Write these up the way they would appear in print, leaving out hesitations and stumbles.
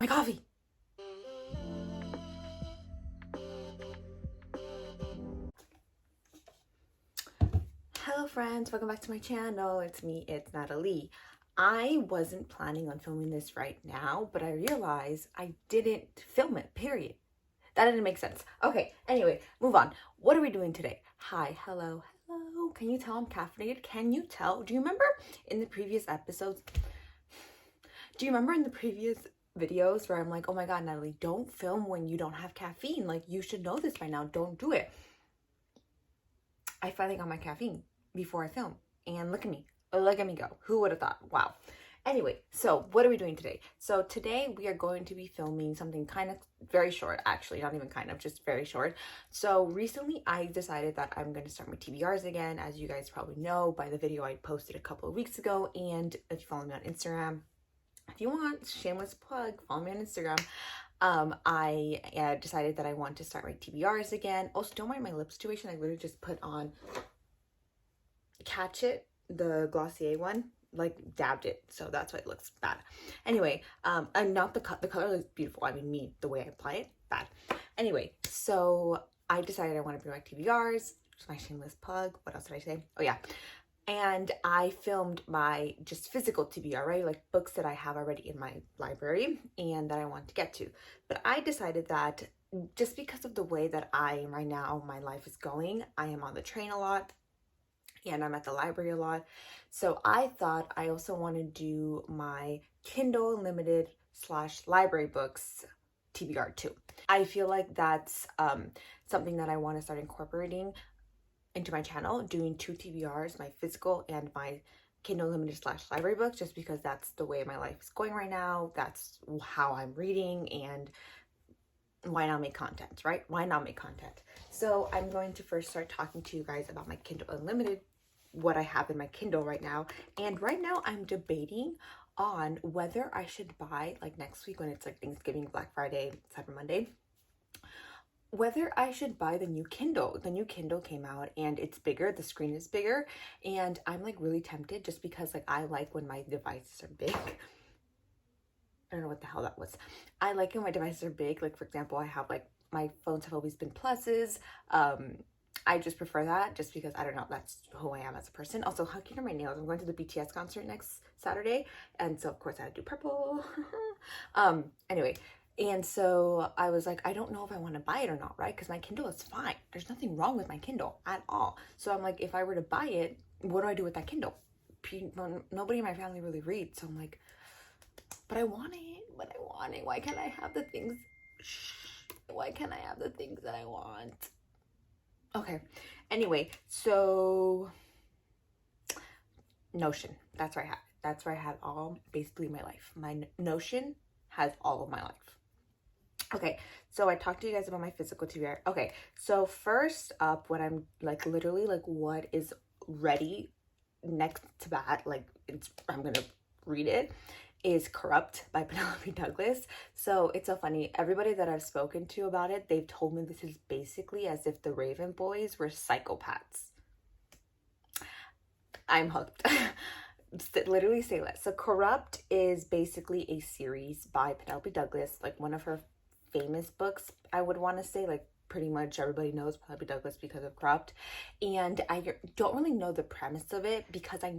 My coffee. Hello friends, welcome back to my channel. It's me, it's Natalie. I wasn't planning on filming this right now, but I realized I didn't film it, period. That didn't make sense. Okay, anyway, move on. What are we doing today? Hi, hello, hello. Can you tell I'm caffeinated? Can you tell? Do you remember in the previous episodes? Do you remember in the previous videos where I'm like, oh my God, Natalie, don't film when you don't have caffeine. Like, you should know this by now. Don't do it. I finally got my caffeine before I film. And look at me. Look at me go. Who would have thought? Wow. Anyway, so what are we doing today? So today we are going to be filming something kind of very short, actually, not even kind of, just very short. So recently I decided that I'm going to start my TBRs again, as you guys probably know by the video I posted a couple of weeks ago. And if you follow me on Instagram, if you want, shameless plug, follow me on Instagram. I decided that I want to start my TBRs again. Also, don't mind my lip situation. I literally just put on Catch It, the Glossier one, like dabbed it, so that's why it looks bad. Anyway, and not the color looks beautiful. I mean, me, the way I apply it, bad. Anyway, so I decided I want to bring back TBRs. Just my shameless plug. What else did I say? Oh yeah. And I filmed my just physical TBR, right? Like books that I have already in my library and that I want to get to. But I decided that just because of the way that I am right now, my life is going, I am on the train a lot and I'm at the library a lot. So I thought I also want to do my Kindle Unlimited / library books TBR too. I feel like that's something that I want to start incorporating into my channel, doing 2 TBRs, my physical and my Kindle Limited / library books, just because that's the way my life is going right now. That's how I'm reading, and why not make content, right? Why not make content? So I'm going to first start talking to you guys about my Kindle Unlimited, what I have in my Kindle right now. And right now I'm debating on whether I should buy, like next week when it's like Thanksgiving, Black Friday, Cyber Monday, whether I should buy the new Kindle. The new Kindle came out and it's bigger, the screen is bigger, and I'm like really tempted just because like I like when my devices are big. I don't know what the hell that was. I like when my devices are big. Like for example, I have like, my phones have always been pluses. I just prefer that just because, I don't know, that's who I am as a person. Also, how cute are my nails? I'm going to the BTS concert next Saturday, and so of course I had to do purple. Anyway, and so I was like, I don't know if I want to buy it or not, right? Because my Kindle is fine. There's nothing wrong with my Kindle at all. So I'm like, if I were to buy it, what do I do with that Kindle? Nobody in my family really reads. So I'm like, but I want it. Why can't I have the things? Why can't I have the things that I want? Okay. Anyway, so Notion. That's where I have it. That's where I have all, basically my life. My Notion has all of my life. Okay, so I talked to you guys about my physical TBR. Okay, so first up, what I'm like, literally like what is ready next to that, like I'm gonna read it, is Corrupt by Penelope Douglas. So it's so funny. Everybody that I've spoken to about it, they've told me this is basically as if the Raven boys were psychopaths. I'm hooked. Literally say less. So Corrupt is basically a series by Penelope Douglas, like one of her famous books, I would want to say. Like pretty much everybody knows Penelope Douglas because of Corrupt, and I don't really know the premise of it because I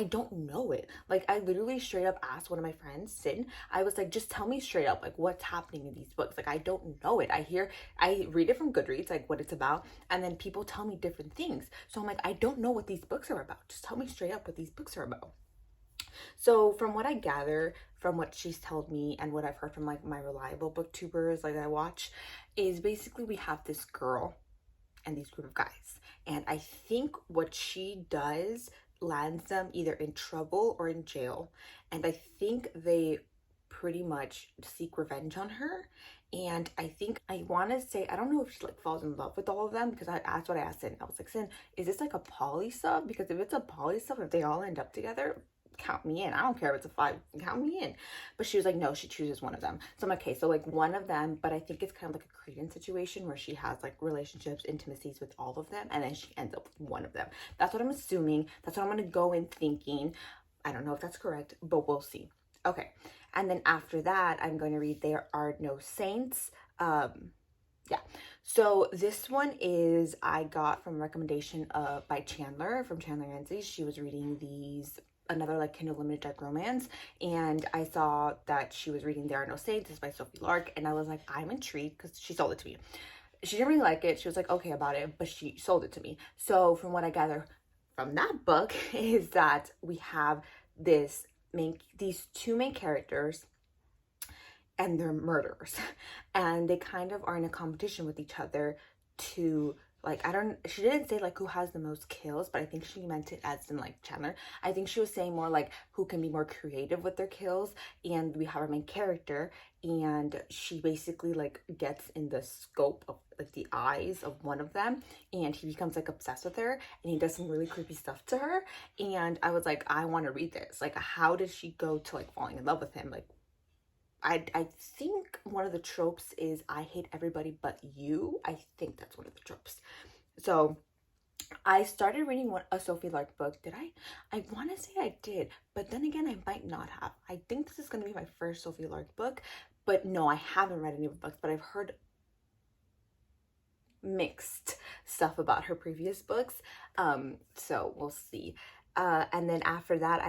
don't know it. Like I literally straight up asked one of my friends, Sin, I was like, just tell me straight up, like what's happening in these books. Like I don't know it. I read it from Goodreads, like what it's about, and then people tell me different things. So I'm like, I don't know what these books are about. Just tell me straight up what these books are about. So from what I gather, from what she's told me and what I've heard from like my reliable booktubers like I watch, is basically we have this girl and these group of guys, and I think what she does lands them either in trouble or in jail, and I think they pretty much seek revenge on her. And I think, I want to say, I don't know if she like falls in love with all of them, because that's what I asked Sin. I was like, Sin, is this like a poly sub? Because if it's a poly sub, if they all end up together, count me in. I don't care if it's a 5, count me in. But she was like, no, she chooses one of them. So I'm like, okay, so like one of them, but I think it's kind of like a Credence situation where she has like relationships, intimacies with all of them, and then she ends up with one of them. That's what I'm assuming. That's what I'm going to go in thinking. I don't know if that's correct, but we'll see. Okay. And then after that, I'm going to read There Are No Saints. Yeah, so this one is I got from a recommendation by Chandler, from Chandler Nancy. She was reading another like Kindle Limited dark romance, and I saw that she was reading There Are No Saints. It's by Sophie Lark, and I was like, I'm intrigued, because she sold it to me. She didn't really like it. She was like, okay about it, but she sold it to me. So from what I gather from that book is that we have these two main characters, and they're murderers, and they kind of are in a competition with each other to, like, she didn't say like who has the most kills, but I think she meant it as in like Chandler. I think she was saying more like who can be more creative with their kills. And we have our main character, and she basically like gets in the scope of like the eyes of one of them, and he becomes like obsessed with her, and he does some really creepy stuff to her. And I was like, I want to read this. Like, how did she go to like falling in love with him? Like, I think one of the tropes is I hate everybody but you. I think that's one of the tropes. So I started reading a Sophie Lark book. Did I? I want to say I did, but then again, I might not have. I think this is going to be my first Sophie Lark book, but no, I haven't read any of the books, but I've heard mixed stuff about her previous books. So we'll see. And then after that,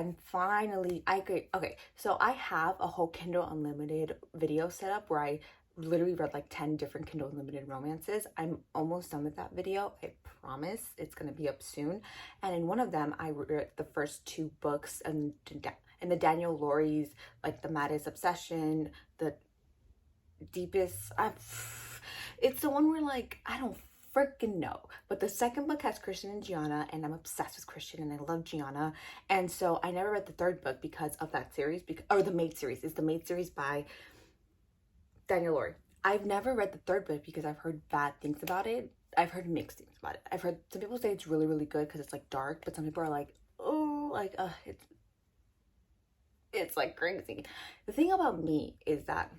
okay, so I have a whole Kindle Unlimited video set up where I literally read like 10 different Kindle Unlimited romances. I'm almost done with that video. I promise it's going to be up soon. And in one of them, I read the first 2 books, and the Daniel Laurie's, like The Maddest Obsession, The Deepest, it's the one where like, I don't freaking know. But the second book has Christian and Gianna, and I'm obsessed with Christian and I love Gianna. And so I never read the third book because of that series, or the Maid series. It's the Maid series by Daniel Laurie. I've never read the third book because I've heard bad things about it. I've heard mixed things about it. I've heard some people say it's really, really good because it's like dark, but some people are like, oh, like, it's like crazy. The thing about me is that,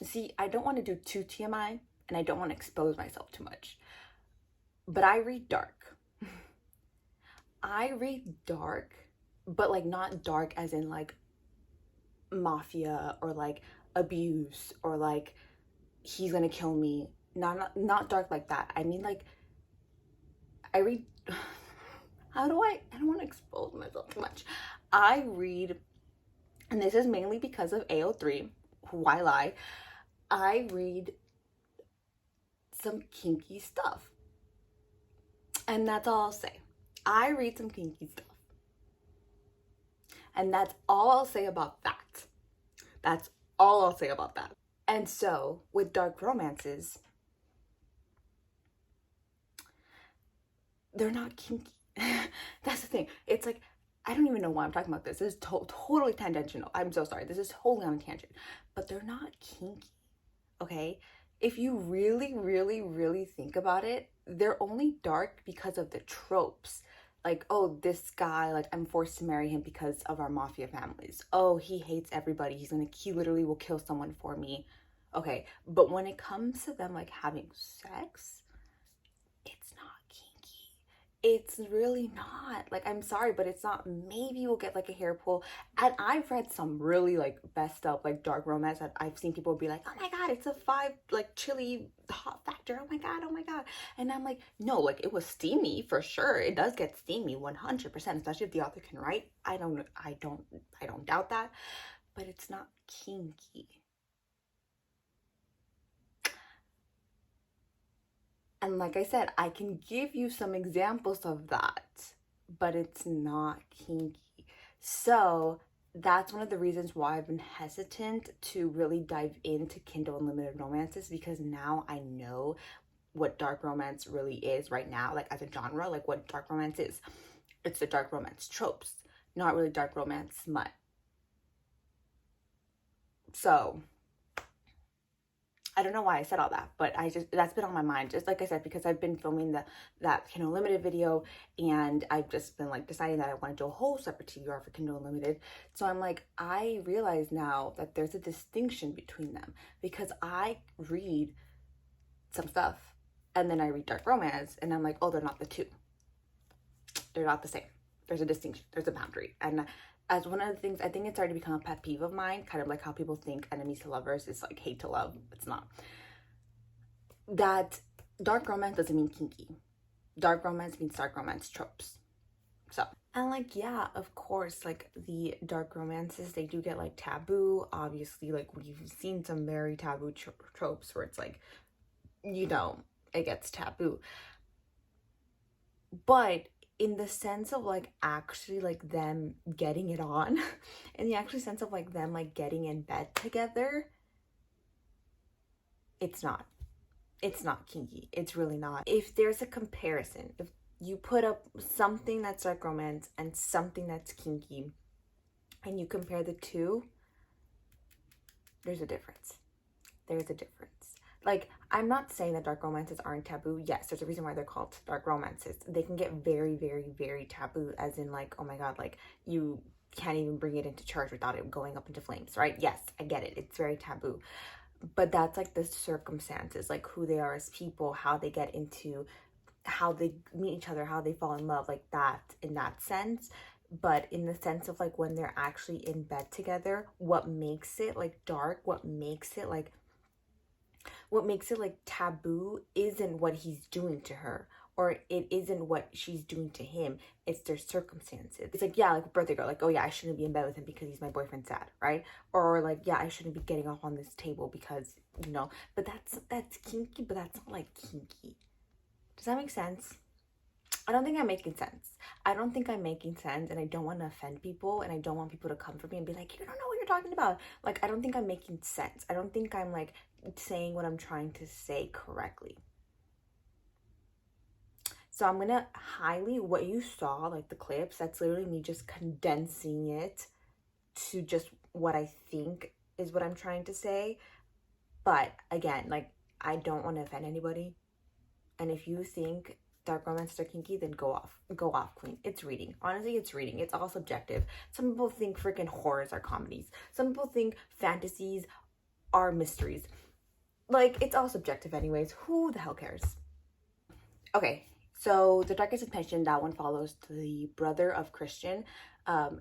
see, I don't want to do too TMI, and I don't want to expose myself too much, but I read dark. I read dark, but like not dark as in like mafia or like abuse or like he's gonna kill me. Not dark like that. I mean, like, I read, I don't want to expose myself too much. I read, and this is mainly because of AO3, why lie, I read some kinky stuff. And that's all I'll say. I read some kinky stuff. And that's all I'll say about that. That's all I'll say about that. And so, with dark romances, they're not kinky. That's the thing. It's like, I don't even know why I'm talking about this. This is totally tangential. I'm so sorry. This is totally on a tangent. But they're not kinky, okay? If you really, really, really think about it, they're only dark because of the tropes. Like, oh, this guy, like, I'm forced to marry him because of our mafia families. Oh, he hates everybody. He literally will kill someone for me. Okay, but when it comes to them, like, having sex, it's not kinky. It's really not. Like, I'm sorry, but it's not. Maybe you'll get like a hair pull. And I've read some really like messed up like dark romance that I've seen people be like, oh my god, it's a 5 like chili hot factor. Oh my god, oh my god. And I'm like, no, like, it was steamy for sure. It does get steamy 100%, especially if the author can write. I don't doubt that, but it's not kinky. And like I said, I can give you some examples of that, but it's not kinky. So that's one of the reasons why I've been hesitant to really dive into Kindle Unlimited romances, because now I know what dark romance really is right now, like as a genre, like what dark romance is. It's the dark romance tropes, not really dark romance smut. So I don't know why I said all that, but that's been on my mind, just like I said, because I've been filming that Kindle Unlimited video, and I've just been like deciding that I want to do a whole separate TBR for Kindle Unlimited. So I'm like, I realize now that there's a distinction between them, because I read some stuff and then I read dark romance, and I'm like, oh, they're not the two. They're not the same. There's a distinction. There's a boundary. And as one of the things, I think it's started to become a pet peeve of mine, kind of like how people think enemies to lovers is like hate to love. It's not. That dark romance doesn't mean kinky. Dark romance means dark romance tropes. So, and like, yeah, of course, like the dark romances, they do get like taboo. Obviously, like we've seen some very taboo tropes where it's like, you know, it gets taboo. But in the sense of like actually like them getting it on, in the actual sense of like them like getting in bed together, it's not. It's not kinky. It's really not. If there's a comparison, if you put up something that's dark romance and something that's kinky, and you compare the two, there's a difference. There's a difference. Like, I'm not saying that dark romances aren't taboo. Yes, there's a reason why they're called dark romances. They can get very, very, very taboo, as in like, oh my God, like you can't even bring it into church without it going up into flames, right? Yes, I get it. It's very taboo. But that's like the circumstances, like who they are as people, how they get into, how they meet each other, how they fall in love, like that, in that sense. But in the sense of like when they're actually in bed together, what makes it like dark, what makes it like taboo isn't what he's doing to her, or it isn't what she's doing to him. It's their circumstances. It's like, yeah, like birthday girl, like, oh yeah, I shouldn't be in bed with him because he's my boyfriend's dad, right? Or like, yeah, I shouldn't be getting off on this table because, you know, but that's kinky, but that's not like kinky. Does that make sense? I don't think I'm making sense. I don't think I'm making sense, and I don't want to offend people, and I don't want people to come for me and be like, you don't know what you're talking about. Like, I don't think I'm making sense. I don't think I'm like saying what I'm trying to say correctly. So I'm gonna highly, what you saw, like the clips, that's literally me just condensing it to just what I think is what I'm trying to say. But again, like, I don't want to offend anybody. And if you think dark romance are kinky, then go off, queen. It's reading. Honestly, it's reading. It's all subjective. Some people think freaking horrors are comedies. Some people think fantasies are mysteries. Like, it's all subjective anyways. Who the hell cares? Okay, so The Darkest Intention, that one follows the brother of Christian.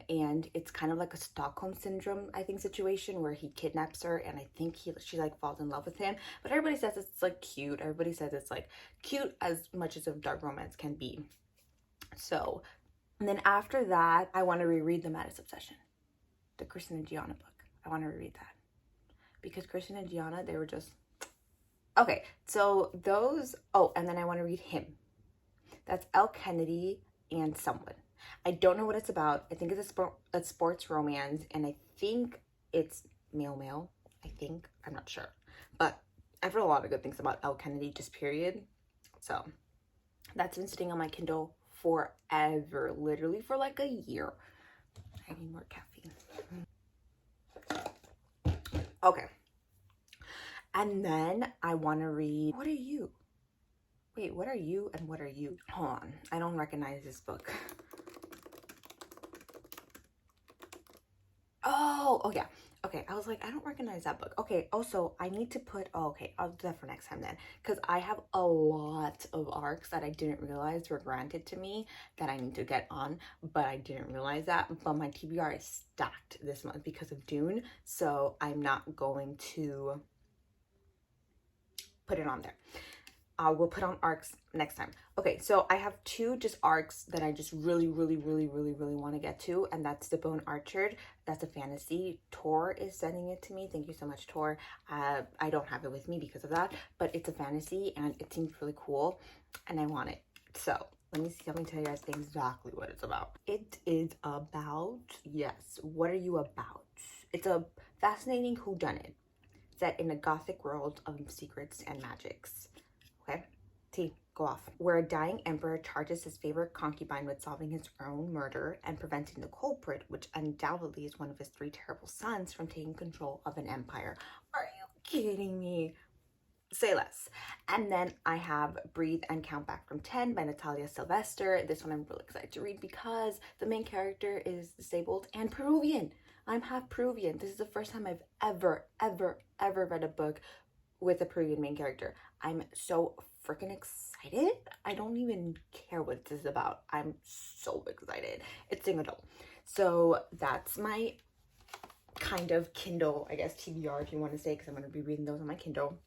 And it's kind of like a Stockholm syndrome, I think, situation where he kidnaps her, and I think she like falls in love with him. But everybody says it's like cute. Everybody says it's like cute as much as a dark romance can be. So, and then after that, I want to reread The Maddest Obsession, the Kristen and Gianna book. I want to reread that because Kristen and Gianna, they were just okay. So those. Oh, and then I want to read Him. That's Elle Kennedy and someone. I don't know what it's about. I think it's a sports romance, and I think it's male. I think. I'm not sure. But I've heard a lot of good things about Elle Kennedy, just period. So that's been sitting on my Kindle forever, literally for like a year. I need more caffeine. Okay. And then I want to read, what are you? Wait, what are you and what are you? Hold on. I don't recognize this book. Oh yeah. Okay, I was like, I don't recognize that book. Okay, also, I need to put, oh, okay, I'll do that for next time then. Because I have a lot of arcs that I didn't realize were granted to me that I need to get on, but I didn't realize that. But my TBR is stacked this month because of Dune, so I'm not going to put it on there. We'll put on arcs next time. Okay, so I have two just arcs that I just really want to get to, and that's The Bone Orchard. That's a fantasy. Tor is sending it to me. Thank you so much, Tor. I don't have it with me because of that, but it's a fantasy, and it seems really cool, and I want it. So let me see. Let me tell you guys exactly what it's about. It is about, yes, what are you about? It's a fascinating whodunit set in a gothic world of secrets and magics. Okay, T, go off. Where a dying emperor charges his favorite concubine with solving his own murder and preventing the culprit, which undoubtedly is one of his 3 terrible sons, from taking control of an empire. Are you kidding me? Say less. And then I have Breathe and Count Back from 10 by Natalia Sylvester. This one I'm really excited to read because the main character is disabled and Peruvian. I'm half Peruvian. This is the first time I've ever read a book with a Peruvian main character. I'm so freaking excited. I don't even care what this is about. I'm so excited. It's young adult. So that's my kind of Kindle, I guess, TBR if you want to say, because I'm going to be reading those on my Kindle.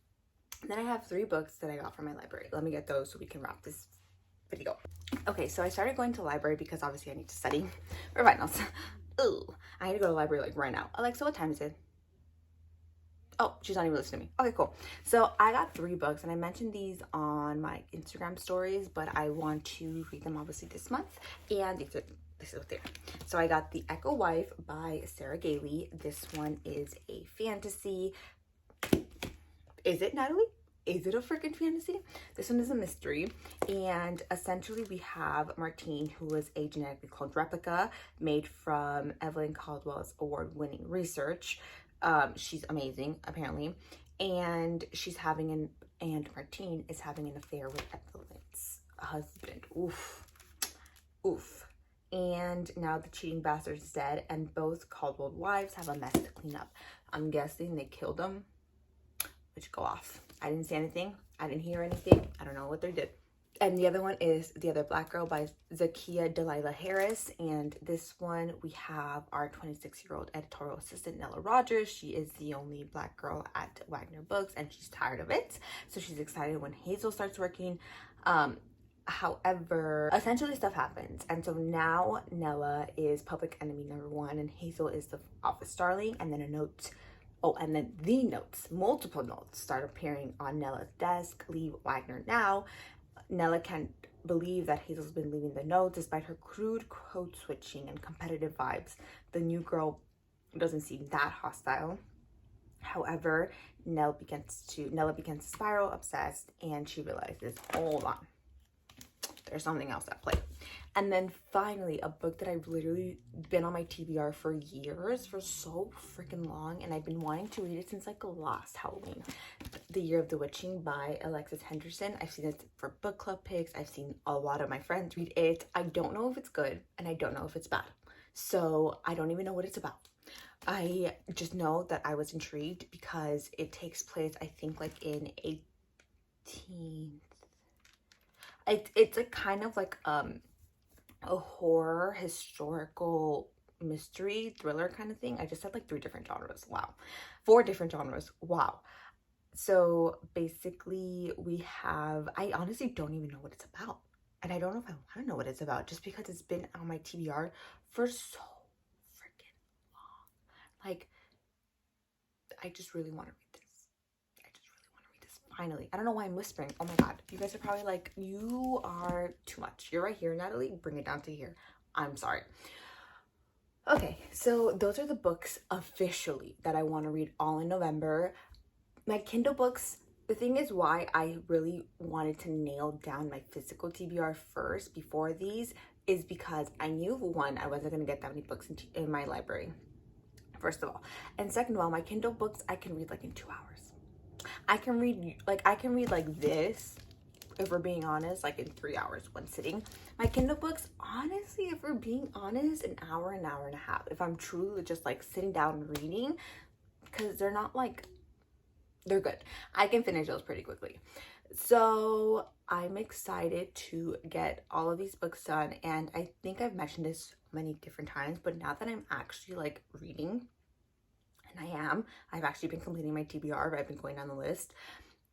And then I have 3 books that I got from my library. Let me get those so we can wrap this video. Okay, so I started going to the library because obviously I need to study for finals. Ooh, I need to go to the library like right now. Alexa, what time is it? Oh, she's not even listening to me. Okay, cool. So I got 3 books, and I mentioned these on my Instagram stories, but I want to read them obviously this month. And this is what they are. So I got The Echo Wife by Sarah Gailey. This one is a fantasy. Is it, Natalie? Is it a freaking fantasy? This one is a mystery. And essentially we have Martine, who is a genetically cloned replica made from Evelyn Caldwell's award-winning research. She's amazing, apparently. And Martine is having an affair with Evelyn's husband. Oof. Oof. And now the cheating bastard is dead, and both Caldwell wives have a mess to clean up. I'm guessing they killed him. Which go off. I didn't see anything. I didn't hear anything. I don't know what they did. And the other one is The Other Black Girl by Zakiya Delilah Harris. And this one, we have our 26-year-old editorial assistant, Nella Rogers. She is the only Black girl at Wagner Books, and she's tired of it. So she's excited when Hazel starts working. However, essentially stuff happens. And so now Nella is public enemy number 1, and Hazel is the office darling. And then and then the notes, multiple notes, start appearing on Nella's desk. Leave Wagner now. Nella can't believe that Hazel's been leaving the notes despite her crude code switching and competitive vibes. The new girl doesn't seem that hostile. However, Nella begins to spiral, obsessed, and she realizes, hold on, there's something else at play. And then finally, a book that I've literally been on my TBR for years, for so freaking long, and I've been wanting to read it since like last Halloween. The Year of the Witching by Alexis Henderson. I've seen it for book club picks. I've seen a lot of my friends read it. I don't know if it's good, and I don't know if it's bad. So I don't even know what it's about. I just know that I was intrigued because it takes place, I think, like in 18... It's a kind of like a horror, historical mystery, thriller kind of thing. I just said like 3 different genres. Wow. 4 different genres. Wow. So basically I honestly don't even know what it's about. And I don't know if I want to know what it's about just because it's been on my TBR for so freaking long. Like, I just really want to read this. Finally. I don't know why I'm whispering. Oh my god. You guys are probably like, you are too much. You're right here, Natalie. Bring it down to here. I'm sorry. Okay, so those are the books officially that I want to read all in November. My Kindle books, the thing is why I really wanted to nail down my physical TBR first before these is because I knew, 1, I wasn't going to get that many books in my library, first of all. And second of all, my Kindle books, I can read like in 2 hours. I can read like this, if we're being honest, like in 3 hours, one sitting. My Kindle books, honestly, if we're being honest, an hour and a half. If I'm truly just like sitting down and reading, because they're not like, they're good. I can finish those pretty quickly. So I'm excited to get all of these books done. And I think I've mentioned this many different times, but now that I'm actually like reading, and I've actually been completing my TBR, but I've been going down the list,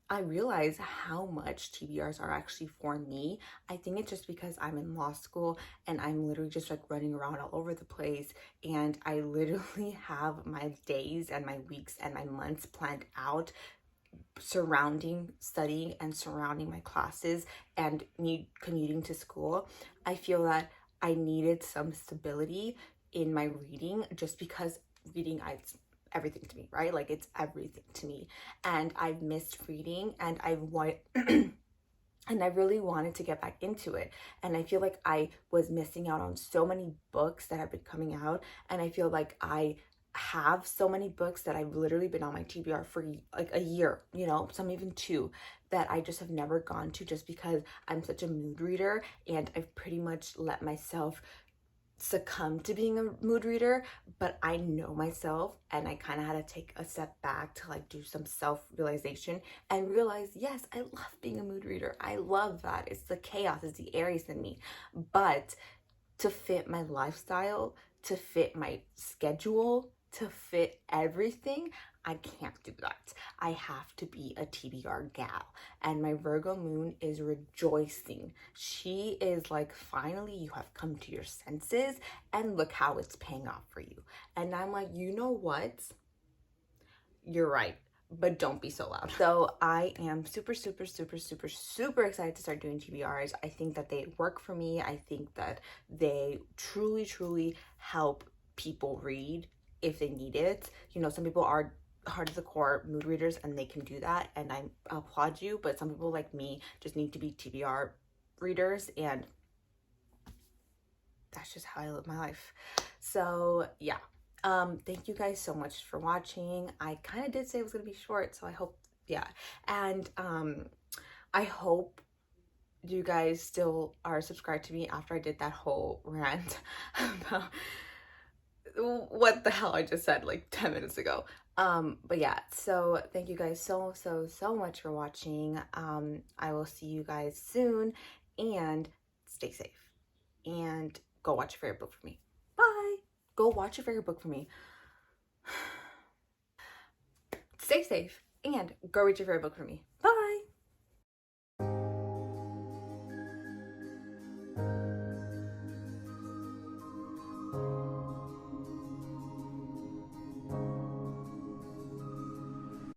I realize how much TBRs are actually for me. I think it's just because I'm in law school and I'm literally just like running around all over the place, and I literally have my days and my weeks and my months planned out surrounding studying and surrounding my classes and me commuting to school. I feel that I needed some stability in my reading just because reading, it's everything to me, right? Like, it's everything to me, and I've missed reading, and and I really wanted to get back into it. And I feel like I was missing out on so many books that have been coming out, and I feel like I have so many books that I've literally been on my TBR for like a year, you know, some even 2, that I just have never gone to just because I'm such a mood reader, and I've pretty much let myself succumb to being a mood reader. But I know myself, and I kind of had to take a step back to like do some self-realization and realize, yes, I love being a mood reader. I love that. It's the chaos, it's the Aries in me. But to fit my lifestyle, to fit my schedule, to fit everything, I can't do that. I have to be a TBR gal. And my Virgo moon is rejoicing. She is like, finally, you have come to your senses, and look how it's paying off for you. And I'm like, you know what? You're right, but don't be so loud. So I am super, super, super, super, super excited to start doing TBRs. I think that they work for me. I think that they truly, truly help people read if they need it. You know, some people are hard to the core mood readers and they can do that, and I applaud you, but some people like me just need to be TBR readers, and that's just how I live my life. So yeah, thank you guys so much for watching. I kind of did say it was gonna be short, so I hope, yeah, and I hope you guys still are subscribed to me after I did that whole rant about what the hell I just said like 10 minutes ago. But yeah, so thank you guys so much for watching. I will see you guys soon, and stay safe, and go watch your favorite book for me. Bye. Go watch your favorite book for me. Stay safe and go read your favorite book for me. Bye.